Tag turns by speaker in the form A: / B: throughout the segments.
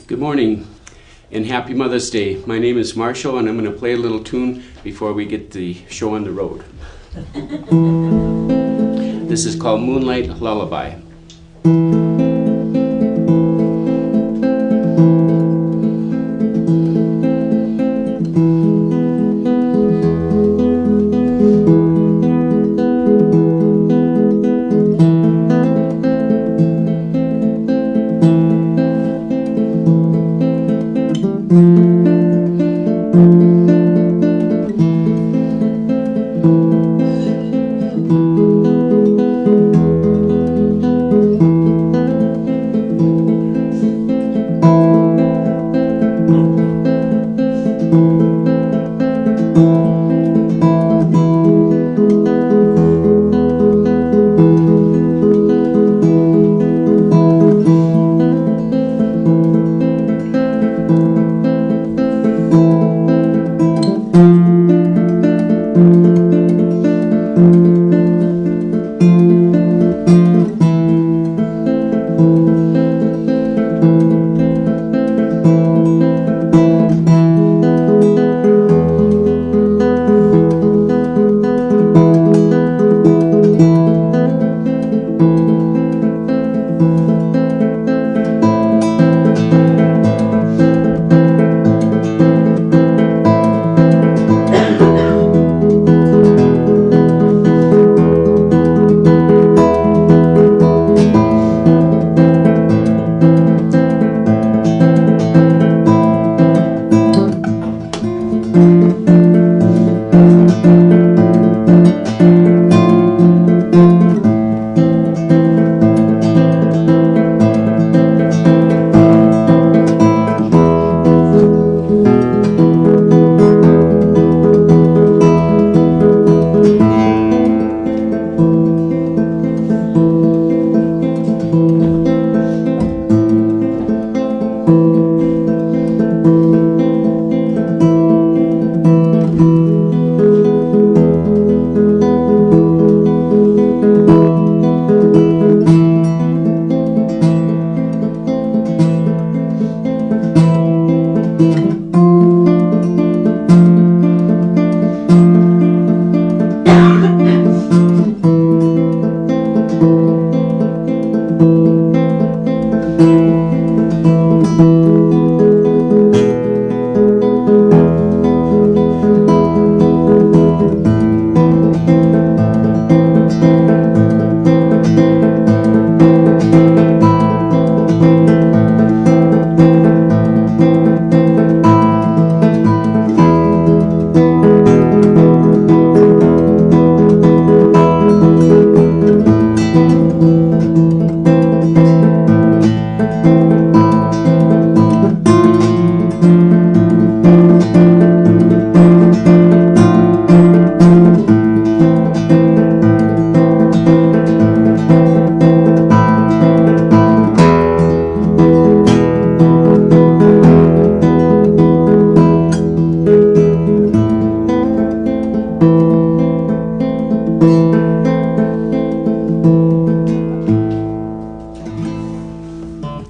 A: Good morning and happy Mother's Day. My name is Marshall and I'm going to play a little tune before we get the show on the road. This is called Moonlight Lullaby.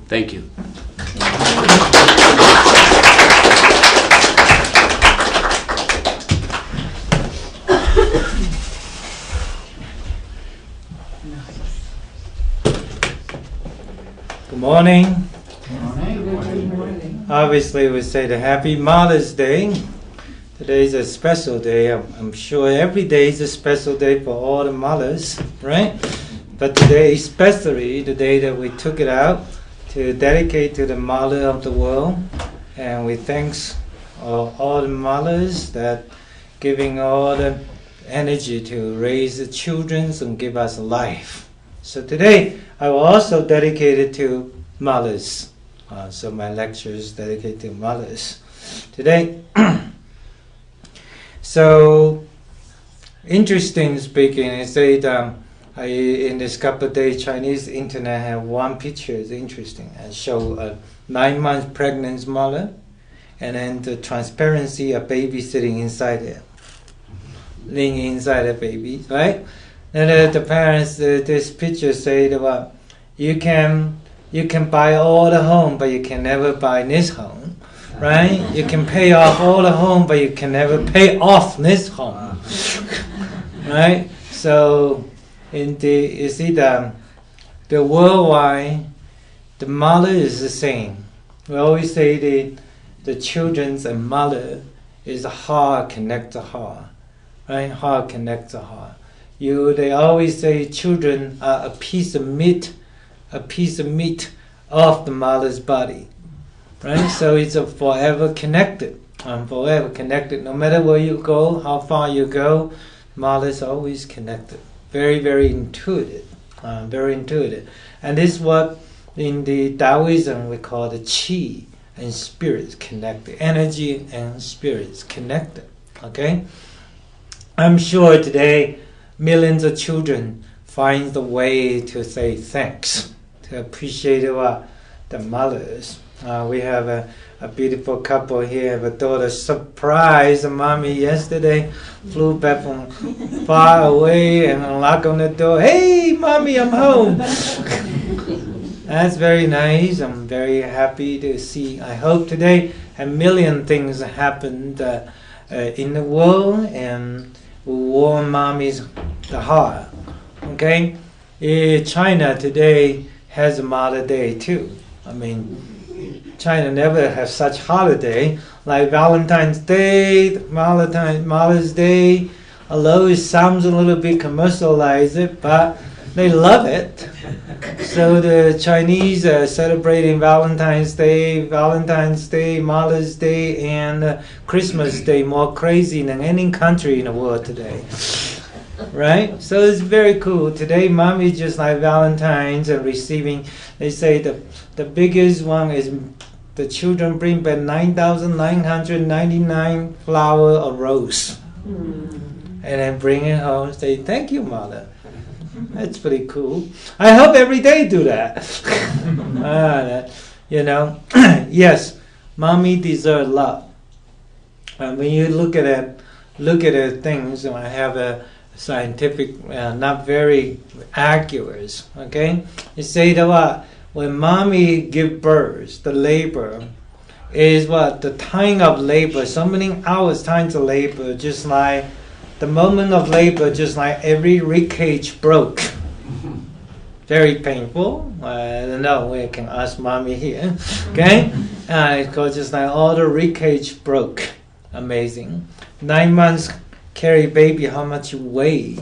A: Thank you.
B: Good morning.
C: Good morning.
B: Obviously, we say the Happy Mother's Day. Today is a special day. I'm sure every day is a special day for all the mothers, right? But today, especially the day that we took it out to dedicate to the mother of the world, and we thanks all the mothers that giving all the energy to raise the children and give us life. So today, I will also dedicate it to mothers. So my lecture is dedicated to mothers today. So, interesting speaking, I say that in this couple of days, Chinese internet have one picture. It's interesting. I show a 9-month pregnant mother, and then the transparency of baby sitting inside there, laying inside the baby, right? And the parents, this picture say that you can You can buy all the home, but you can never buy this home, right? You can pay off all the home, but you can never pay off this home, right? So, you see the worldwide, the mother is the same. We always say the children's and mother is a heart connect to heart, right? Heart connect to heart. They always say children are a piece of meat of the mother's body, right? So it's a forever connected, no matter where you go, how far you go, mother's always connected. Very, very intuitive, and this is what in the Taoism we call the qi and spirits connected, energy and spirits connected. Okay, I'm sure today millions of children find the way to say thanks, to appreciate the mothers. We have a beautiful couple here. Have a daughter surprised mommy yesterday. Flew back from far away and knocked on the door. Hey, mommy, I'm home. That's very nice. I'm very happy to see. I hope today a million things happened in the world and will warm mommy's the heart. Okay, China today has a Mother Day too. I mean, China never has such holiday like Valentine's Day, Mother's Day. Although it sounds a little bit commercialized, but they love it. So the Chinese are celebrating Valentine's Day, Mother's Day, and Christmas Day more crazy than any country in the world today. Right? So it's very cool. Today, mommy just like Valentine's and receiving. They say the biggest one is the children bring back 9,999 flower of rose, and then bring it home. Say thank you, mother. That's pretty cool. I hope every day do that. Yes, mommy deserves love. And when you look at things, and I have a scientific, not very accurate. Okay, you say that when mommy give birth, the labor is the time of labor. So many hours times of labor, just like the moment of labor, just like every rib cage broke. Very painful. I don't know. We can ask mommy here. Okay, it's called just like all the rib cage broke. Amazing. 9 months carry baby. How much you weigh?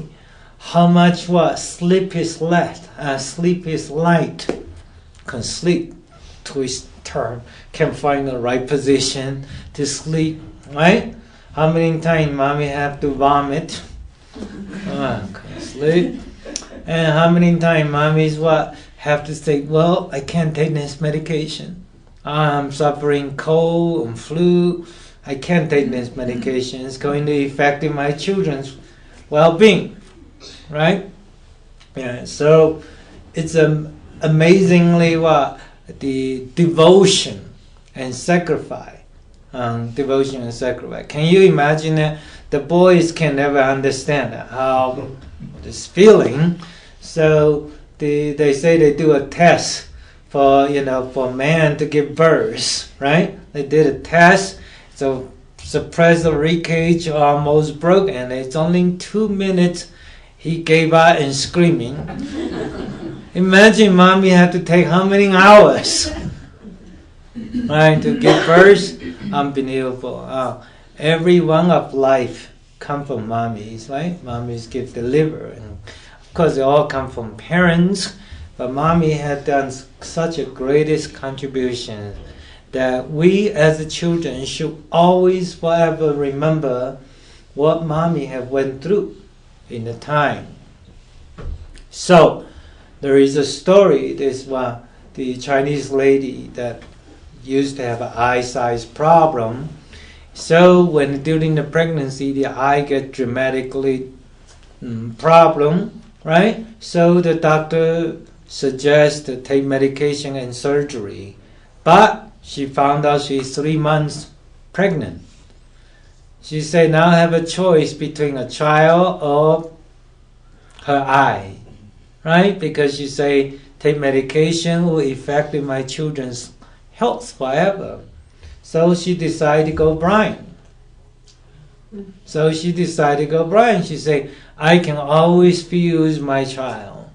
B: How much sleep is left? Sleep is light. Can sleep, twist, turn, can find the right position to sleep, right? How many times mommy have to vomit? Can sleep. And how many times mommy's have to say, well, I can't take this medication. I'm suffering cold and flu. I can't take this medication. It's going to affect my children's well-being, right? Yeah. So it's amazingly the devotion and sacrifice. Can you imagine that? The boys can never understand how this feeling. So they say they do a test for man to give birth, right? They did a test, so suppressed the rib cage, almost broke, and it's only 2 minutes. He gave out and screaming. Imagine mommy had to take how many hours, right, to give birth? Unbelievable. Every one of life come from mommies, right? Mommies give deliver, and of course they all come from parents. But mommy had done such a greatest contribution that we as the children should always forever remember what mommy have went through in the time. So there is a story. This the Chinese lady that used to have an eye size problem. So when during the pregnancy the eye get dramatically problem, right? So the doctor suggests to take medication and surgery, but she found out she's 3 months pregnant. She said now I have a choice between a child or her eye, right? Because she say take medication will affect my children's health forever. So she decided to go blind. She said, I can always feel my child,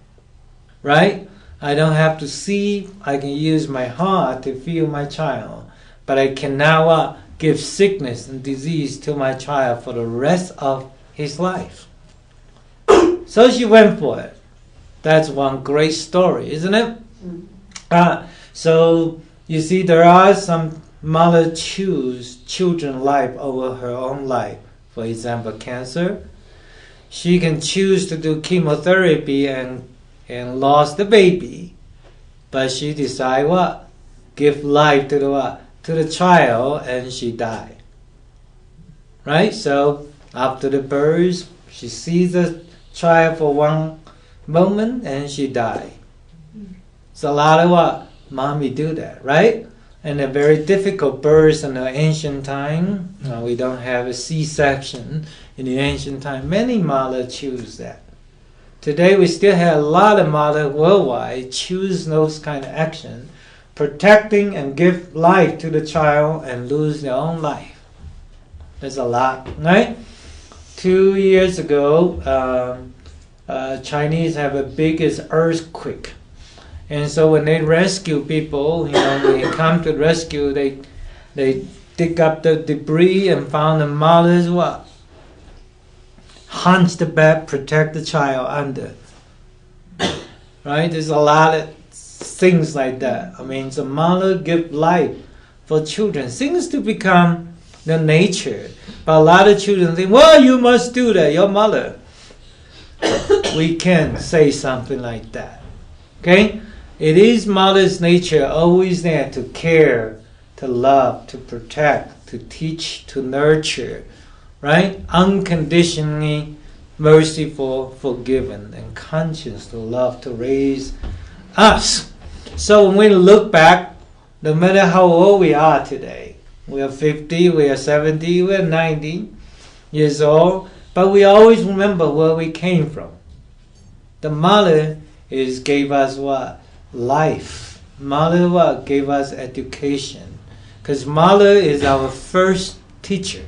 B: right? I don't have to see, I can use my heart to feel my child. But I can now give sickness and disease to my child for the rest of his life. So she went for it. That's one great story, isn't it? So you see, there are some mother choose children's life over her own life. For example, cancer. She can choose to do chemotherapy and lost the baby, but she decide what? Give life to the what? To the child, and she died. Right? So after the birth, she sees the child for one moment and she died. So a lot of what? Mommy do that, right? And a very difficult birth in the ancient time. We don't have a C-section in the ancient time. Many mothers choose that. Today we still have a lot of mothers worldwide choose those kind of action, protecting and give life to the child and lose their own life. There's a lot, right? 2 years ago, Chinese have a biggest earthquake. And so when they rescue people, when they come to rescue, they dig up the debris and found the mother's what? Hunch the bed, protect the child under. Right? There's a lot of things like that. The mother give life for children. Seems to become the nature. But a lot of children think, well, you must do that, your mother. We can't say something like that. Okay? It is mother's nature always there to care, to love, to protect, to teach, to nurture, right? Unconditionally merciful, forgiven, and conscious to love, to raise us. So when we look back, no matter how old we are today, we are 50, we are 70, we are 90 years old, but we always remember where we came from. The mother gave us what? Life. Mother what? Gave us education. Because mother is our first teacher.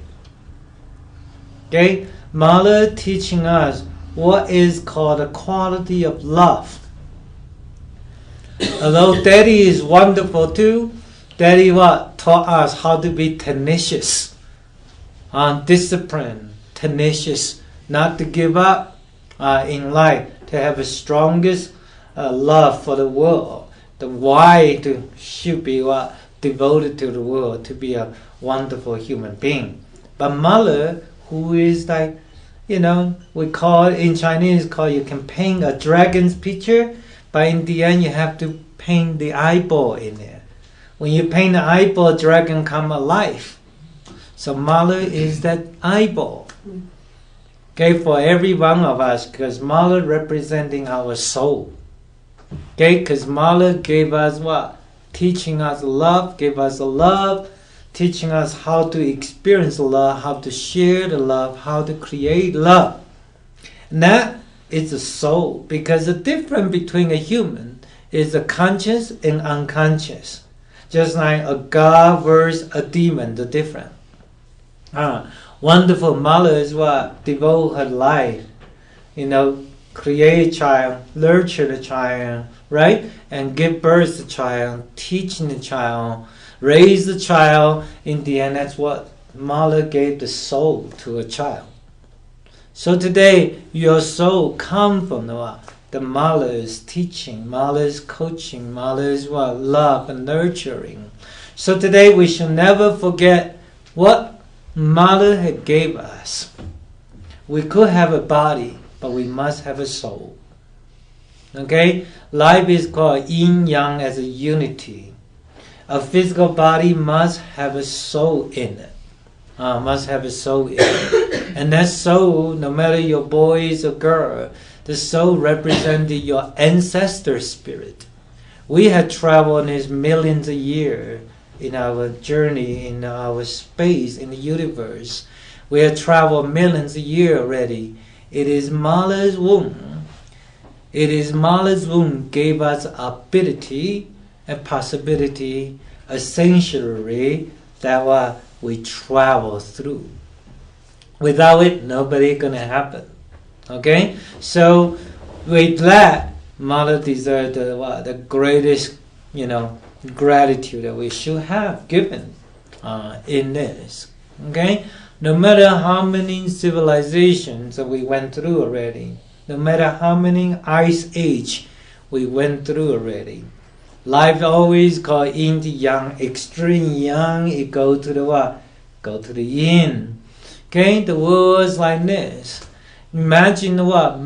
B: Okay? Mother teaching us what is called the quality of love. Although daddy is wonderful too, daddy what? Taught us how to be tenacious. Disciplined, tenacious, not to give up in life, to have the strongest love for the world. The why should be what? Devoted to the world, to be a wonderful human being. But mother, who is like, we call it in Chinese, you can paint a dragon's picture, but in the end you have to paint the eyeball in there. When you paint the eyeball, dragon come alive. So mother is that eyeball. Okay, for every one of us, because mother representing our soul. Okay, because mother gave us what? Teaching us love, gave us love, teaching us how to experience love, how to share the love, how to create love. And that is the soul, because the difference between a human is the conscious and unconscious. Just like a god versus a demon, the difference. Wonderful mother is what? Devote her life, create a child, nurture the child, right? And give birth to the child, teaching the child, raise the child. In the end, that's what mother gave the soul to a child. So today, your soul comes from the mother's teaching, mother's coaching, mother's what? Love and nurturing. So today, we should never forget what mother had gave us. We could have a body, but we must have a soul. Okay? Life is called yin-yang as a unity. A physical body must have a soul in it. Must have a soul in it. And that soul, no matter your boys or girl, the soul represented your ancestor spirit. We have traveled these millions of years in our journey, in our space, in the universe. We have traveled millions of years already. It is mother's womb It is mother's womb gave us ability, a possibility, a sanctuary that we travel through. Without it, nobody gonna happen. Okay? So with that, mother deserves the greatest, gratitude that we should have given in this. Okay? No matter how many civilizations that we went through already, no matter how many ice age we went through already, life always called yin to yang, extreme yang, it go to the what? Go to the yin. Okay, the world is like this. Imagine what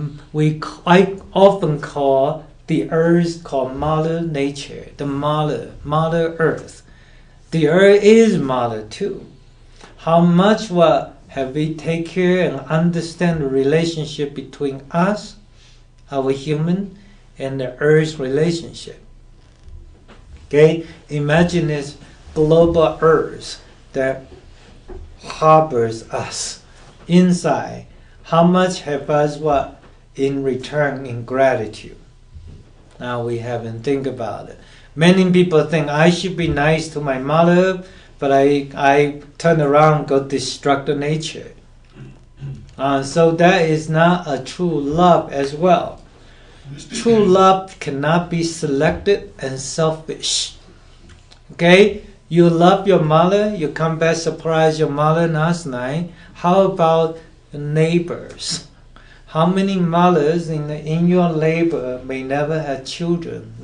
B: I often call the earth called Mother Nature, the Mother Earth. The earth is Mother too. How much have we take care and understand the relationship between us, our human, and the earth's relationship? Okay, imagine this global earth that harbors us inside. How much have us in return in gratitude? Now we haven't think about it. Many people think I should be nice to my mother, but I turn around, go destruct the nature. So that is not a true love as well. True love cannot be selected and selfish. Okay? You love your mother, you come back surprise your mother last night. How about the neighbors? How many mothers in your neighbor may never have children?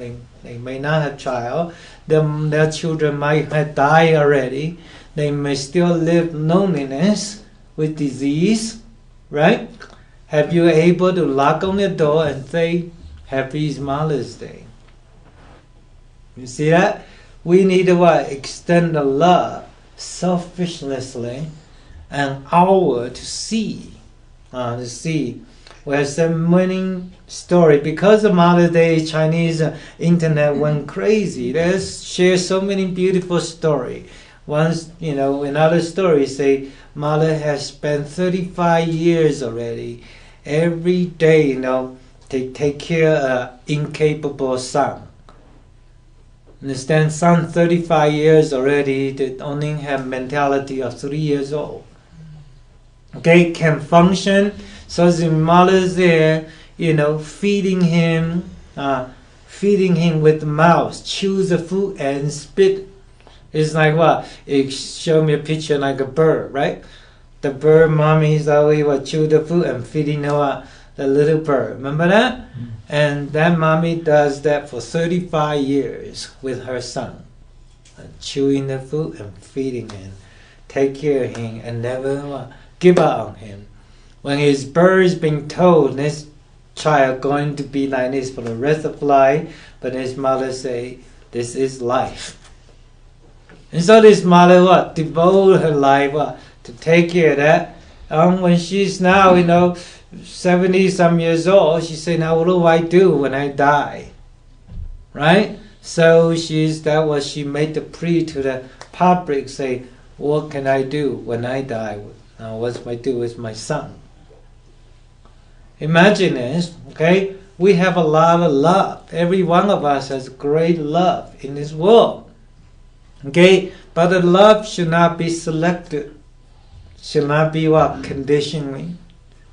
B: They may not have child. Their children might have died already. They may still live loneliness with disease, right? Have you able to knock on the door and say, Happy Mother's Day? You see that? We need to extend the love selfishlessly and outward to see. We have so many story because of Mother's Day. Chinese internet went crazy. They share so many beautiful story. Once, another story say mother has spent 35 years already. Every day, they take care of incapable son. Understand, son 35 years already, they only have mentality of 3 years old. Okay, can function. So the mother's there, feeding him with the mouth, chews the food and spit. It's like what? It show me a picture like a bird, right? The bird mommy is always chew the food and feeding the little bird. Remember that? Mm-hmm. And that mommy does that for 35 years with her son, chewing the food and feeding him, take care of him, and never give up on him. When his bird is being told this child going to be like this for the rest of life, but his mother say, this is life. And so this mother devote her life to take care of that. When she's now 70 some years old, she say, now what do I do when I die? Right? So that was she made the plea to the public, say, what can I do when I die? Now what I do with my son? Imagine this, okay? We have a lot of love. Every one of us has great love in this world. Okay? But the love should not be selected. Should not be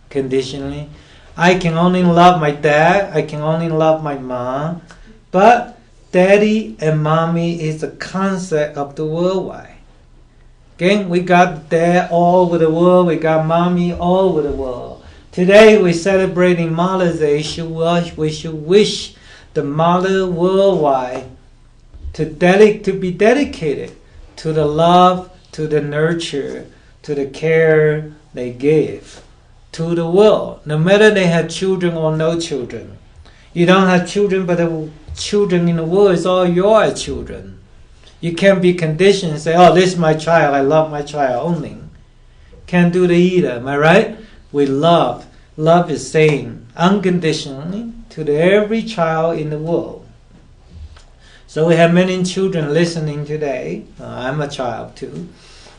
B: conditionally. I can only love my dad. I can only love my mom. But daddy and mommy is the concept of the worldwide. Okay? We got dad all over the world. We got mommy all over the world. Today we're celebrating Mother's Day. We should wish the mother worldwide to be dedicated to the love, to the nurture, to the care they give to the world. No matter they have children or no children. You don't have children, but the children in the world is all your children. You can't be conditioned and say, oh, this is my child, I love my child only. Can't do that either, am I right? We love. Love is saying unconditionally to every child in the world. So we have many children listening today. I'm a child too,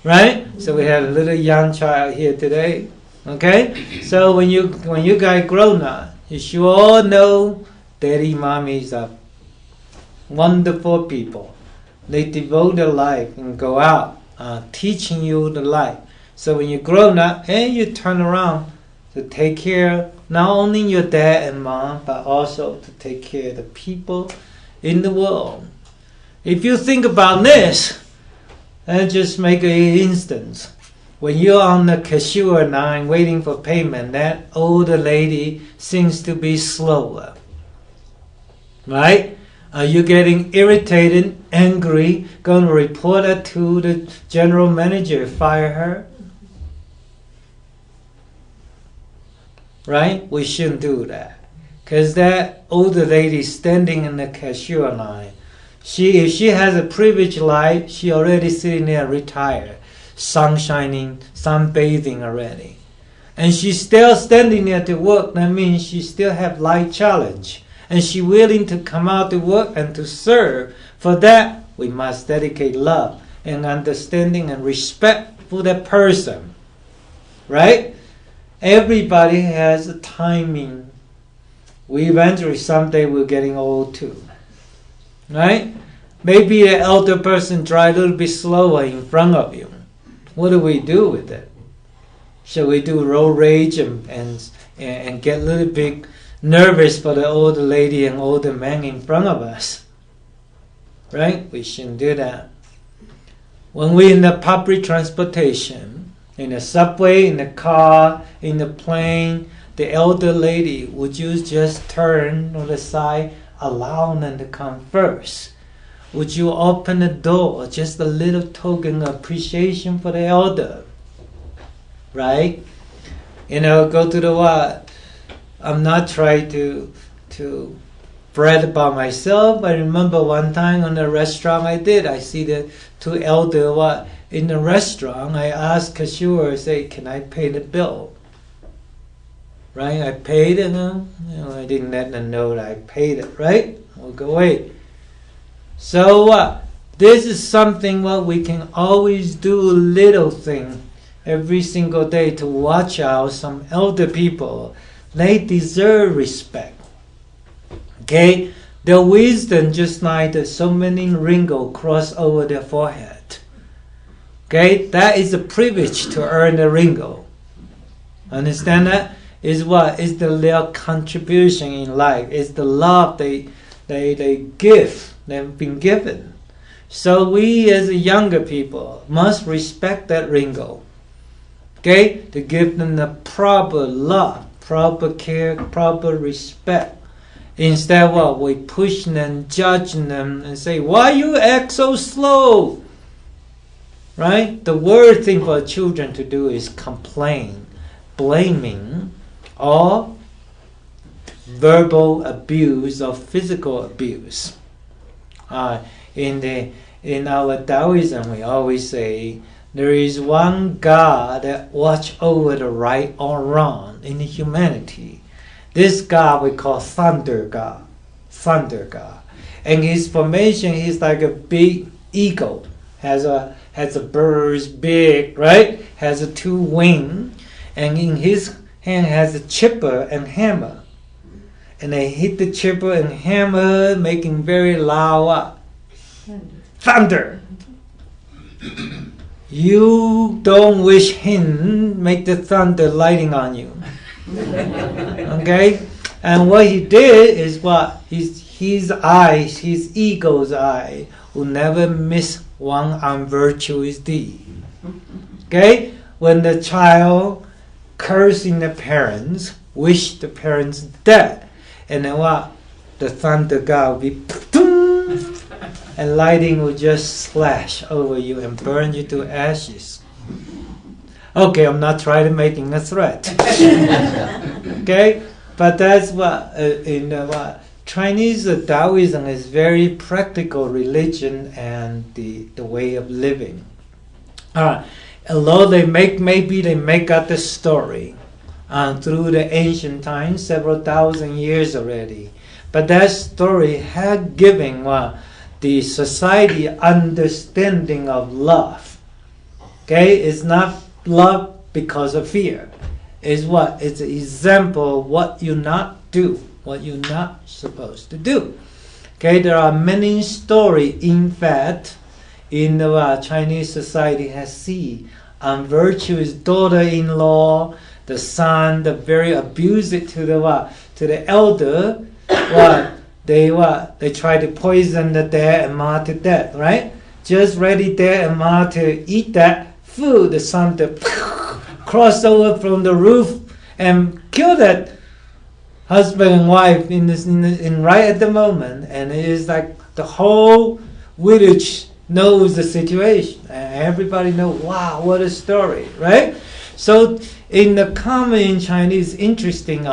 B: right? So we have a little young child here today. Okay? So when you guys grown up, You should all know daddy, mommies are wonderful people. They devote their life and go out teaching you the life. So when you're grown up, you turn around to take care not only your dad and mom, but also to take care of the people in the world. If you think about this, and just make an instance. When you're on the cashier line waiting for payment, that older lady seems to be slower. Right? Are you getting irritated, angry, going to report her to the general manager, fire her? Right? We shouldn't do that. Because that older lady standing in the cashier line, if she has a privileged life, she already sitting there retired, sun shining, sunbathing already. And she's still standing there to work. That means she still have life challenge. And she's willing to come out to work and to serve. For that, we must dedicate love and understanding and respect for that person. Right? Everybody has a timing. We eventually, someday, we're getting old too. Right? Maybe the elder person drive a little bit slower in front of you. What do we do with it? Shall we do road rage and get a little bit nervous for the older lady and older man in front of us? Right? We shouldn't do that. When we're in the public transportation, in the subway, in the car, in the plane, the elder lady, would you just turn on the side, allow them to come first? Would you open the door, just a little token of appreciation for the elder? Right? Go to the what? I'm not trying to brag about myself. I remember one time on the restaurant I see the two elder in the restaurant. I asked cashier, say, can I pay the bill? Right? I paid it. I didn't let them know that I paid it. Right? Walk away. So this is something we can always do a little thing every single day to watch out some elder people. They deserve respect. Okay? Their wisdom just like so many wrinkles cross over their forehead. Okay? That is a privilege to earn a wrinkle. Understand that? Is what? Is their contribution in life. It's the love they give. They've been given. So we as younger people must respect that wrinkle. Okay? To give them the proper love, proper care, proper respect. Instead we push them, judge them, and say, why you act so slow? Right? The worst thing for children to do is complain, blaming, or verbal abuse or physical abuse. In our Taoism, we always say there is one God that watch over the right or wrong in humanity. This God we call Thunder God. Thunder God. And his formation, he's like a big eagle. Has a bird's big, right? Has a 2 wing, and in his hand has a chipper and hammer. And they hit the chipper and hammer, making very loud thunder. You don't wish him make the thunder lighting on you. Okay? And what he did is what? His eyes, his eagle's eye, will never miss one unvirtuous deed. Okay? When the child cursing the parents, wish the parents dead, and then what? The thunder god will be and lightning will just slash over you and burn you to ashes. Okay, I'm not trying to making a threat. Okay? But that's what Chinese Taoism is very practical religion and the way of living. Although they make up the story through the ancient times, several thousand years already. But that story had given the society understanding of love. Okay, it's not love because of fear. It's what? It's an example of what you're not do, what you're not supposed to do. Okay, there are many stories, in fact, in the Chinese society has seen unvirtuous daughter-in-law, the son, the very abusive to the elder. They try to poison the dad and ma to death, right? Just ready dad and ma to eat that food, the son to cross over from the roof and kill that husband and wife in right at the moment. And it is like the whole village knows the situation. And everybody knows, wow, what a story, right? So in the common Chinese, interesting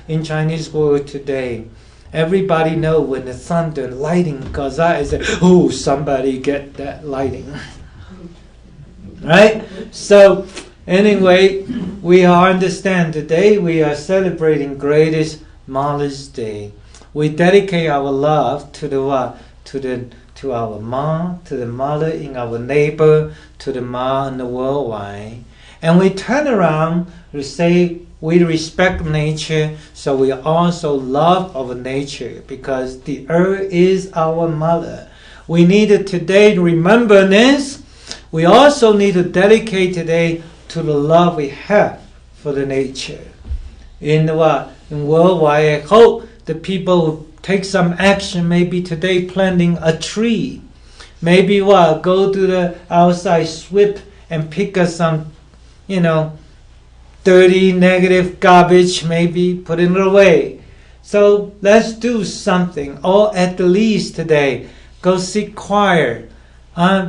B: in Chinese world today, everybody know when the thunder lighting goes out, is oh, somebody get that lighting. Right? So anyway, we understand today we are celebrating greatest Mother's Day. We dedicate our love to our mom, to the mother in our neighbor, to the mom in the worldwide. And we turn around to say we respect nature, so we also love our nature because the earth is our mother. We need to today remember this. We also need to dedicate today to the love we have for the nature. In worldwide, I hope the people will take some action, maybe today planting a tree. Maybe go to the outside sweep and pick up some, dirty, negative garbage, maybe put it away. So let's do something. Or at the least today, go sit quiet.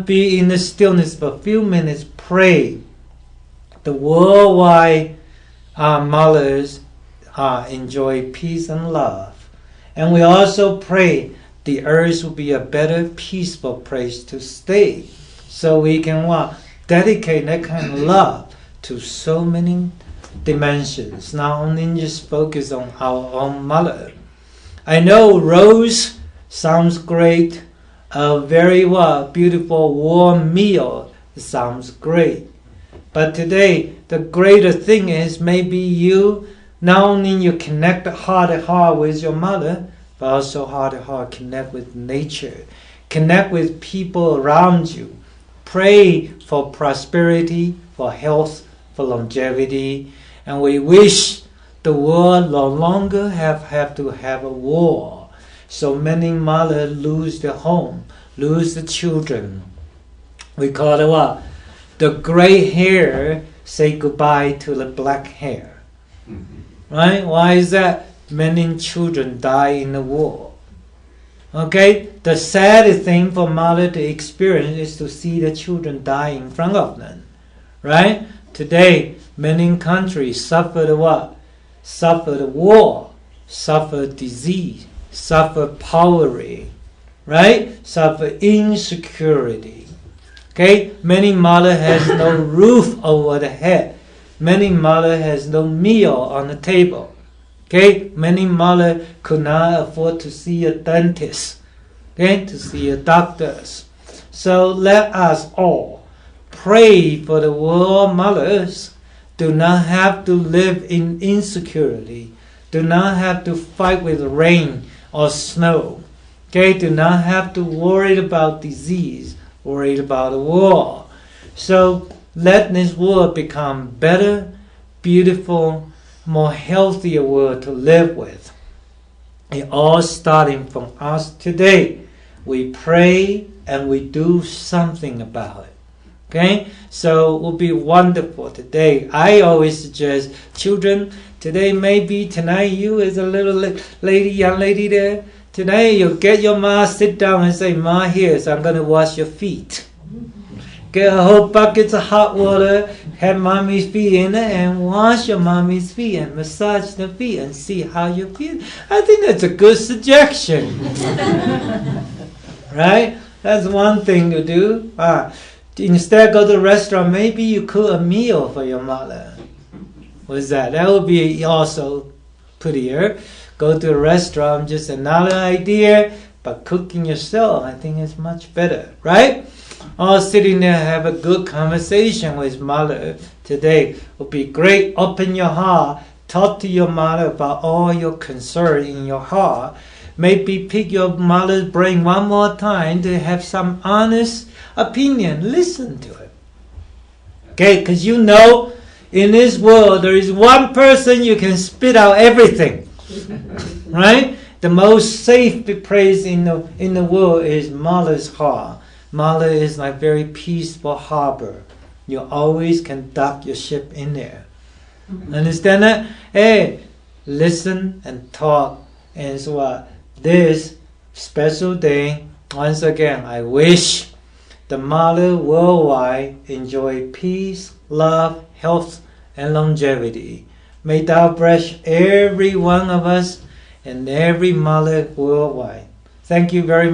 B: Be in the stillness for a few minutes, pray. The worldwide mothers enjoy peace and love. And we also pray the earth will be a better, peaceful place to stay. So we can dedicate that kind of love to so many dimensions, not only just focus on our own mother. I know rose sounds great. A very beautiful warm meal sounds great. But today, the greater thing is maybe you, not only you connect heart to heart with your mother, but also heart to heart connect with nature. Connect with people around you. Pray for prosperity, for health, for longevity. And we wish the world no longer have to have a war. So many mothers lose their home, lose the children. We call it the gray hair say goodbye to the black hair. Mm-hmm. Right? Why is that? Many children die in the war. Okay? The saddest thing for mother to experience is to see the children die in front of them. Right? Today, many countries suffer the what? Suffer the war, suffer disease, suffer poverty, right? Suffer insecurity. Okay? Many mother has no roof over the head. Many mother has no meal on the table. Okay? Many mother could not afford to see a dentist. Okay? To see a doctors. So let us all pray for the world mothers. Do not have to live in insecurity. Do not have to fight with rain or snow. Okay? Do not have to worry about disease, worried about the war. So let this world become better, beautiful, more healthier world to live with. It all starting from us today. We pray and we do something about it. Okay? So it will be wonderful today. I always suggest children, today maybe tonight you as a little lady, young lady there, tonight you get your ma, sit down and say, Ma, here, so I'm going to wash your feet. Get a whole bucket of hot water, have mommy's feet in it, and wash your mommy's feet and massage the feet and see how you feel. I think that's a good suggestion. Right? That's one thing to do. Instead go to the restaurant, maybe you cook a meal for your mother. What's that? That would be also prettier. Go to a restaurant, just another idea, but cooking yourself, I think is much better, right? Or sitting there, have a good conversation with mother today would be great. Open your heart, Talk to your mother about all your concern in your heart. Maybe pick your mother's brain one more time to have some honest opinion. Listen to it. Okay, because you know in this world there is one person you can spit out everything. Right? The most safe place in the world is mother's heart. Mother is like very peaceful harbor. You always can dock your ship in there. Understand that? Hey, listen and talk. And so this special day, once again, I wish the mother worldwide enjoy peace, love, health, and longevity. May thou bless every one of us and every mother worldwide. Thank you very much.